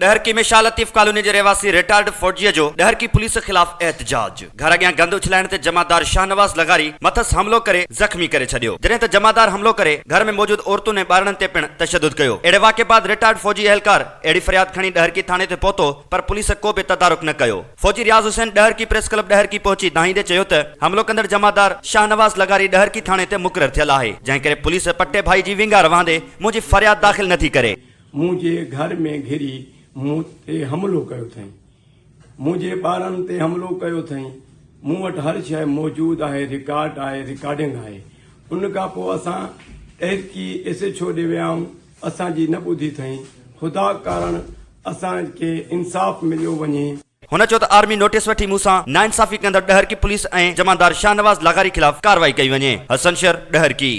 डहरकी में शाह लतीफ कॉलोनी जे रहवासी रिटायर्ड फौजीअ जो डहरकी पुलिस खिलाफ एहतजाज। घर अॻियां गंद उछलाइण ते जमादार शाहनवाज लगारी मथस हमलो करे जख्मी करे छॾियो। जॾहिं त जमादार हमलो करे घर में मौजूद औरतुनि ऐं ॿारनि ते पिण तशद्दुद कयो। अहिड़े वाक़े बाद रिटायर्ड फौजी एहलकार अहिड़ी फरियाद खणी डहरकी थाणे ते पहुतो, पर पुलिस को बि तदारुक न कयो। फौजी रियाज़ हुसैन डहरकी प्रेस क्लब डहरकी पहुची दाहींदे चयो त हमलो कंदड़ जमादार शाहनवाज लगारी डहरकी थाणे ते मुक़रर थियल आहे, जंहिं करे पुलिस पट्टे भाई जी विंगार वहांदे मुंहिंजी फरियाद दाख़िल नथी करे। मुझे घर में घिरी मूं ते हमलो कयो अथई, मुझे ॿारनि ते हमलो कयो अथई। मूं वटि हर शइ मौजूद आहे, रिकॉर्ड आहे, रिकॉर्डिंग आहे। उन खां पोइ असां एतकी SHO ॾे विया आहियूं, असांजी न ॿुधी अथई। ख़ुदा कारण असांखे इंसाफ़ मिलियो वञे। हुन चयो त आर्मी नोटिस वठी मूंसां नाइंसाफ़ी कंदड़ डहरकी पुलिस ऐं जमादार शाहनवाज लगारी खिलाफ़ कार्रवाई कई वञे। हसन शहर डहरकी।